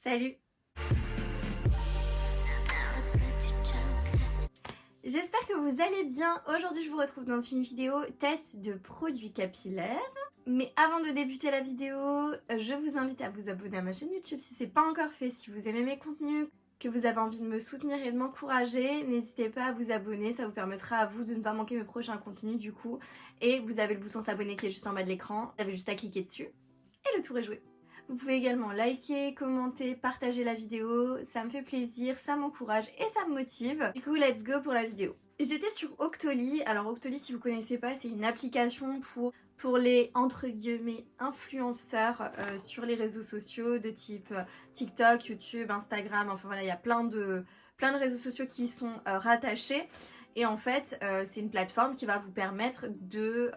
Salut! J'espère que vous allez bien. Aujourd'hui je vous retrouve dans une vidéo test de produits capillaires. Mais avant de débuter la vidéo, je vous invite à vous abonner à ma chaîne YouTube si c'est pas encore fait. Si vous aimez mes contenus, que vous avez envie de me soutenir et de m'encourager, n'hésitez pas à vous abonner, ça vous permettra à vous de ne pas manquer mes prochains contenus du coup. Et vous avez le bouton s'abonner qui est juste en bas de l'écran, vous avez juste à cliquer dessus et le tour est joué. Vous pouvez également liker, commenter, partager la vidéo, ça me fait plaisir, ça m'encourage et ça me motive. Du coup, let's go pour la vidéo. J'étais sur Octoly. Alors Octoly, si vous connaissez pas, c'est une application pour les entre guillemets influenceurs sur les réseaux sociaux de type TikTok, YouTube, Instagram, enfin voilà, il y a plein de réseaux sociaux qui sont rattachés. Et en fait, c'est une plateforme qui va vous permettre de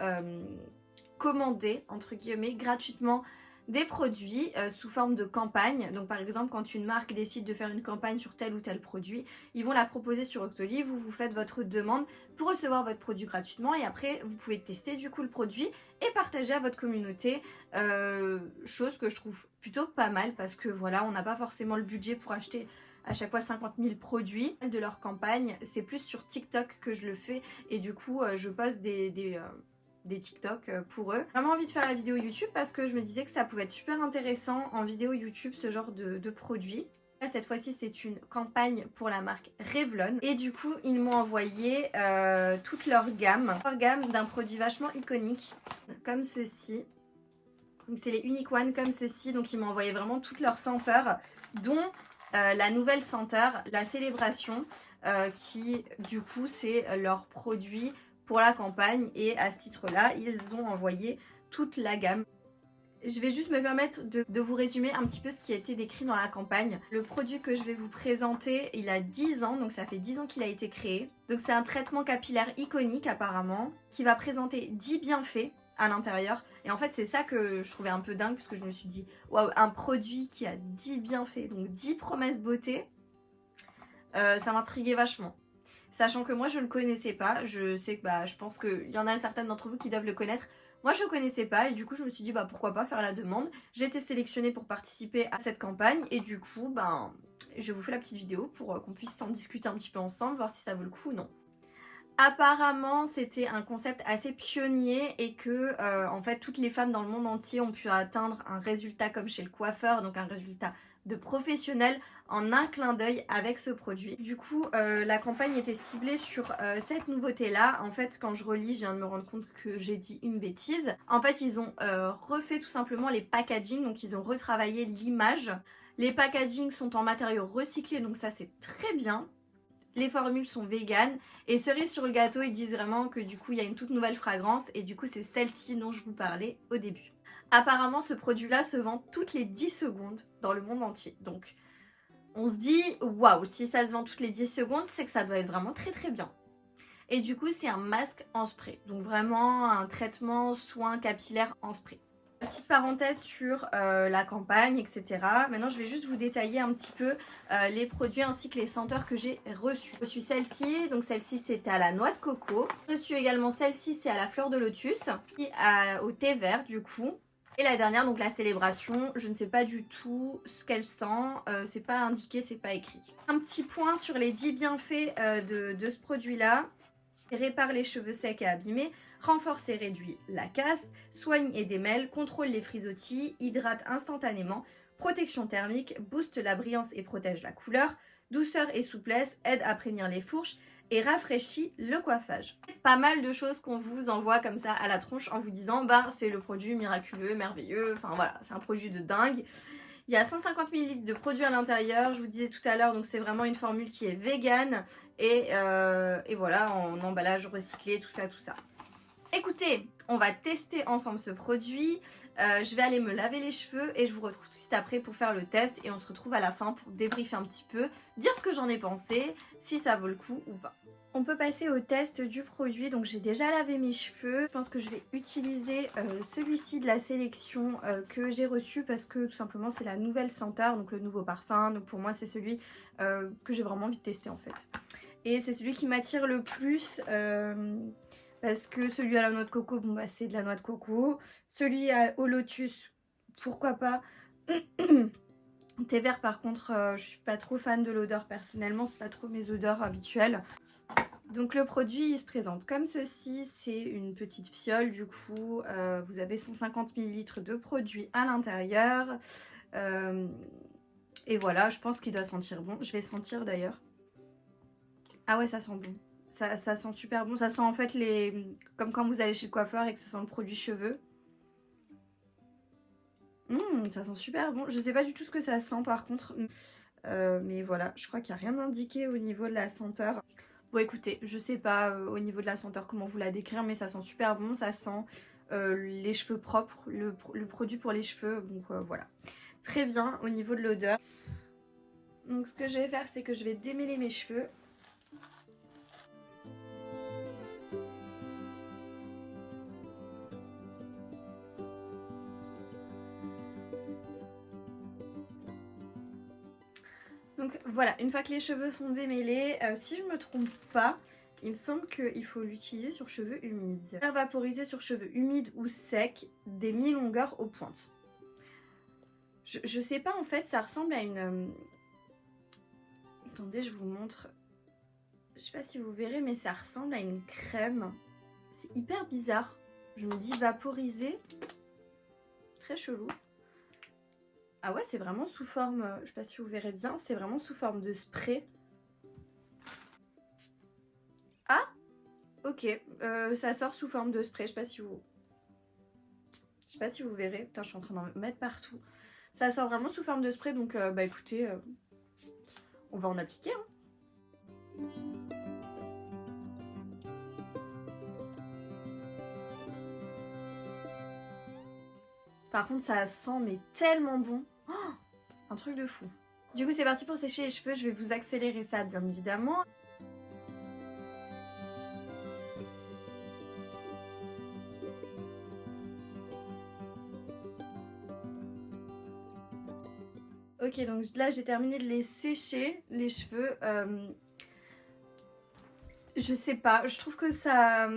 commander entre guillemets gratuitement des produits sous forme de campagne. Donc par exemple quand une marque décide de faire une campagne sur tel ou tel produit, ils vont la proposer sur Octoly, vous faites votre demande pour recevoir votre produit gratuitement et après vous pouvez tester du coup le produit et partager à votre communauté, chose que je trouve plutôt pas mal parce que voilà, on n'a pas forcément le budget pour acheter à chaque fois 50 000 produits de leur campagne. C'est plus sur TikTok que je le fais et du coup je poste des TikTok pour eux. J'ai vraiment envie de faire la vidéo YouTube parce que je me disais que ça pouvait être super intéressant en vidéo YouTube ce genre de produits. Là, cette fois-ci c'est une campagne pour la marque Revlon et du coup ils m'ont envoyé toute leur gamme d'un produit vachement iconique comme ceci. Donc c'est les Unique One comme ceci, donc ils m'ont envoyé vraiment toutes leurs senteurs dont la nouvelle senteur, la Célébration, qui du coup c'est leur produit pour la campagne et à ce titre là ils ont envoyé toute la gamme. Je vais juste me permettre de vous résumer un petit peu ce qui a été décrit dans la campagne. Le produit que je vais vous présenter, il a 10 ans, donc ça fait 10 ans qu'il a été créé. Donc c'est un traitement capillaire iconique apparemment, qui va présenter 10 bienfaits à l'intérieur. Et en fait c'est ça que je trouvais un peu dingue, parce que je me suis dit, waouh, un produit qui a 10 bienfaits, donc 10 promesses beauté, ça m'intriguait vachement. Sachant que moi je le connaissais pas, je sais que je pense qu'il y en a certaines d'entre vous qui doivent le connaître. Moi je connaissais pas et du coup je me suis dit pourquoi pas faire la demande. J'ai été sélectionnée pour participer à cette campagne et du coup je vous fais la petite vidéo pour qu'on puisse en discuter un petit peu ensemble, voir si ça vaut le coup ou non. Apparemment c'était un concept assez pionnier et que en fait toutes les femmes dans le monde entier ont pu atteindre un résultat comme chez le coiffeur, donc un résultat de professionnel en un clin d'œil avec ce produit. Du coup la campagne était ciblée sur cette nouveauté là. En fait quand je relis je viens de me rendre compte que j'ai dit une bêtise. En fait ils ont refait tout simplement les packaging, donc ils ont retravaillé l'image. Les packaging sont en matériaux recyclés, donc ça c'est très bien. Les formules sont véganes et cerise sur le gâteau, ils disent vraiment que du coup il y a une toute nouvelle fragrance et du coup c'est celle-ci dont je vous parlais au début. Apparemment ce produit là se vend toutes les 10 secondes dans le monde entier, donc on se dit waouh, si ça se vend toutes les 10 secondes c'est que ça doit être vraiment très très bien. Et du coup c'est un masque en spray, donc vraiment un traitement soin capillaire en spray. Petite parenthèse sur la campagne, etc. Maintenant je vais juste vous détailler un petit peu les produits ainsi que les senteurs que j'ai reçues. J'ai reçu celle-ci, donc celle-ci c'était à la noix de coco. J'ai reçu également celle-ci, c'est à la fleur de lotus, puis au thé vert du coup. Et la dernière, donc la Célébration, je ne sais pas du tout ce qu'elle sent, c'est pas indiqué, c'est pas écrit. Un petit point sur les 10 bienfaits de ce produit-là. Répare les cheveux secs et abîmés, renforce et réduit la casse, soigne et démêle, contrôle les frisottis, hydrate instantanément, protection thermique, booste la brillance et protège la couleur, douceur et souplesse, aide à prévenir les fourches et rafraîchit le coiffage. Pas mal de choses qu'on vous envoie comme ça à la tronche en vous disant c'est le produit miraculeux, merveilleux, enfin voilà, c'est un produit de dingue. Il y a 150 ml de produits à l'intérieur, je vous disais tout à l'heure, donc c'est vraiment une formule qui est végane et voilà, en emballage recyclé, tout ça, tout ça. Écoutez, on va tester ensemble ce produit, je vais aller me laver les cheveux et je vous retrouve tout de suite après pour faire le test et on se retrouve à la fin pour débriefer un petit peu, dire ce que j'en ai pensé, si ça vaut le coup ou pas. On peut passer au test du produit, donc j'ai déjà lavé mes cheveux. Je pense que je vais utiliser celui-ci de la sélection que j'ai reçu parce que tout simplement c'est la nouvelle senteur, donc le nouveau parfum. Donc pour moi c'est celui que j'ai vraiment envie de tester en fait. Et c'est celui qui m'attire le plus parce que celui à la noix de coco, c'est de la noix de coco. Celui au lotus, pourquoi pas. Thé vert par contre, je suis pas trop fan de l'odeur personnellement, c'est pas trop mes odeurs habituelles. Donc le produit il se présente comme ceci, c'est une petite fiole du coup, vous avez 150 ml de produit à l'intérieur. Et voilà, je pense qu'il doit sentir bon, je vais sentir d'ailleurs. Ah ouais, ça sent bon, ça sent super bon, ça sent en fait comme quand vous allez chez le coiffeur et que ça sent le produit cheveux. Ça sent super bon, je sais pas du tout ce que ça sent par contre. Mais voilà, je crois qu'il n'y a rien indiqué au niveau de la senteur. Bon écoutez, je sais pas au niveau de la senteur comment vous la décrire, mais ça sent super bon, ça sent les cheveux propres, le produit pour les cheveux, donc voilà. Très bien au niveau de l'odeur. Donc ce que je vais faire, c'est que je vais démêler mes cheveux. Donc voilà, une fois que les cheveux sont démêlés, si je me trompe pas, il me semble qu'il faut l'utiliser sur cheveux humides. Faire vaporiser sur cheveux humides ou secs des mi-longueurs aux pointes. Je sais pas en fait, ça ressemble à une... Attendez, je vous montre. Je sais pas si vous verrez, mais ça ressemble à une crème. C'est hyper bizarre. Je me dis vaporiser. Très chelou. Ah ouais, c'est vraiment sous forme, je sais pas si vous verrez bien, c'est vraiment sous forme de spray. Ah, ok, ça sort sous forme de spray, je sais pas si vous verrez. Putain, je suis en train d'en mettre partout. Ça sort vraiment sous forme de spray, donc bah écoutez, on va en appliquer. Hein. Par contre, ça sent mais tellement bon. Oh, un truc de fou. Du coup, c'est parti pour sécher les cheveux. Je vais vous accélérer ça, bien évidemment. Ok, donc là, j'ai terminé de les sécher, les cheveux. Je sais pas, je trouve que ça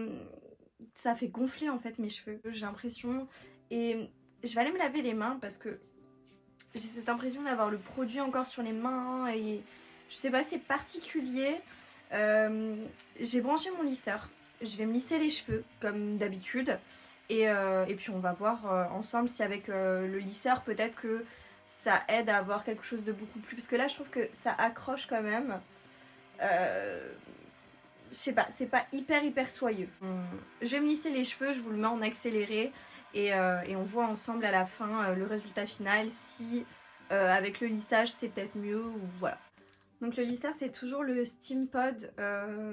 fait gonfler en fait mes cheveux. J'ai l'impression... Et je vais aller me laver les mains parce que j'ai cette impression d'avoir le produit encore sur les mains et je sais pas, c'est particulier. J'ai branché mon lisseur, je vais me lisser les cheveux comme d'habitude et puis on va voir ensemble si avec le lisseur peut-être que ça aide à avoir quelque chose de beaucoup plus... Parce que là je trouve que ça accroche quand même. Je sais pas, c'est pas hyper soyeux. Je vais me lisser les cheveux, je vous le mets en accéléré et on voit ensemble à la fin le résultat final si avec le lissage c'est peut-être mieux ou voilà. Donc le lisseur c'est toujours le Steam Pod,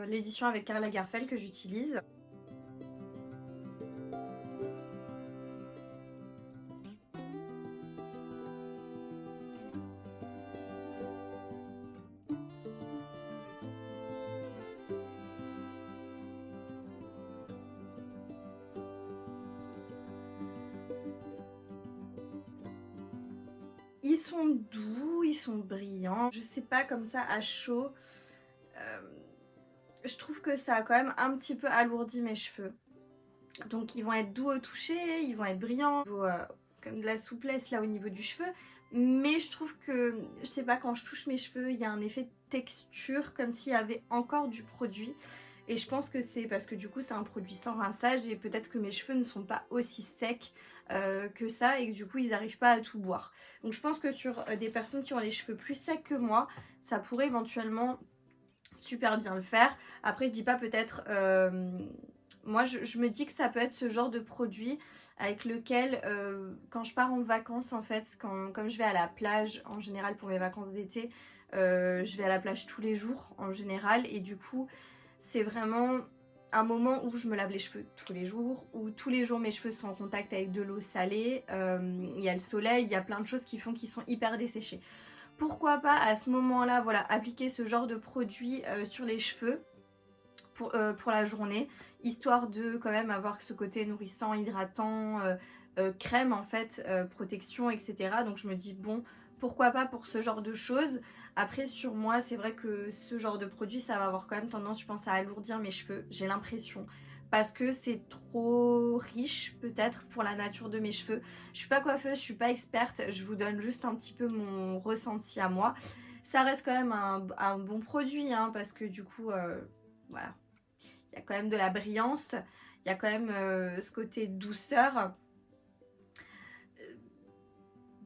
l'édition avec Karl Lagerfeld que j'utilise. Ils sont doux, ils sont brillants. Je sais pas, comme ça à chaud, je trouve que ça a quand même un petit peu alourdi mes cheveux. Donc ils vont être doux au toucher, ils vont être brillants, comme de la souplesse là au niveau du cheveu. Mais je trouve que, je sais pas, quand je touche mes cheveux, il y a un effet de texture comme s'il y avait encore du produit. Et je pense que c'est parce que du coup c'est un produit sans rinçage et peut-être que mes cheveux ne sont pas aussi secs que ça et que du coup ils n'arrivent pas à tout boire. Donc je pense que sur des personnes qui ont les cheveux plus secs que moi, ça pourrait éventuellement super bien le faire. Après je dis pas peut-être... moi je me dis que ça peut être ce genre de produit avec lequel quand je pars en vacances en fait, comme je vais à la plage en général pour mes vacances d'été, je vais à la plage tous les jours en général et du coup c'est vraiment un moment où je me lave les cheveux tous les jours, où tous les jours mes cheveux sont en contact avec de l'eau salée, il y a le soleil, il y a plein de choses qui font qu'ils sont hyper desséchés. Pourquoi pas à ce moment-là, voilà, appliquer ce genre de produit sur les cheveux pour la journée, histoire de quand même avoir ce côté nourrissant, hydratant, crème en fait, protection, etc. Donc je me dis bon, pourquoi pas pour ce genre de choses. Après sur moi c'est vrai que ce genre de produit ça va avoir quand même tendance je pense à alourdir mes cheveux, j'ai l'impression. parce que c'est trop riche peut-être pour la nature de mes cheveux. Je suis pas coiffeuse, je suis pas experte, je vous donne juste un petit peu mon ressenti à moi. Ça reste quand même un bon produit hein, parce que du coup, voilà, il y a quand même de la brillance, il y a quand même ce côté douceur.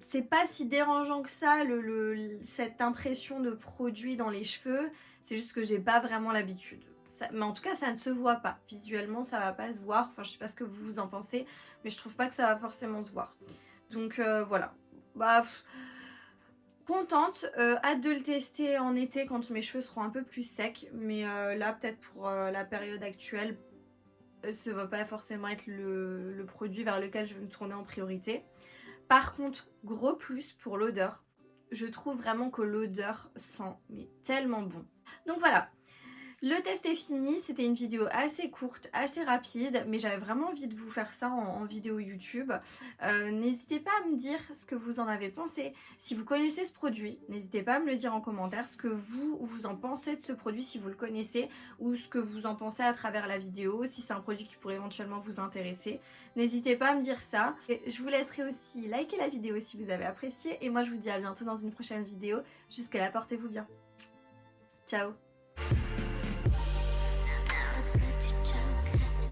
C'est pas si dérangeant que ça cette impression de produit dans les cheveux, c'est juste que j'ai pas vraiment l'habitude. Mais en tout cas ça ne se voit pas, visuellement ça va pas se voir, enfin je sais pas ce que vous en pensez, mais je trouve pas que ça va forcément se voir. Donc voilà, bah contente, hâte de le tester en été quand mes cheveux seront un peu plus secs, mais là peut-être pour la période actuelle, ça va pas forcément être le produit vers lequel je vais me tourner en priorité. Par contre, gros plus pour l'odeur. Je trouve vraiment que l'odeur sent mais tellement bon. Donc voilà, le test est fini. C'était une vidéo assez courte, assez rapide, mais j'avais vraiment envie de vous faire ça en vidéo YouTube. N'hésitez pas à me dire ce que vous en avez pensé. Si vous connaissez ce produit, n'hésitez pas à me le dire en commentaire, ce que vous en pensez de ce produit, si vous le connaissez, ou ce que vous en pensez à travers la vidéo, si c'est un produit qui pourrait éventuellement vous intéresser. N'hésitez pas à me dire ça. Et je vous laisserai aussi liker la vidéo si vous avez apprécié, et moi je vous dis à bientôt dans une prochaine vidéo. Jusque là, portez-vous bien. Ciao.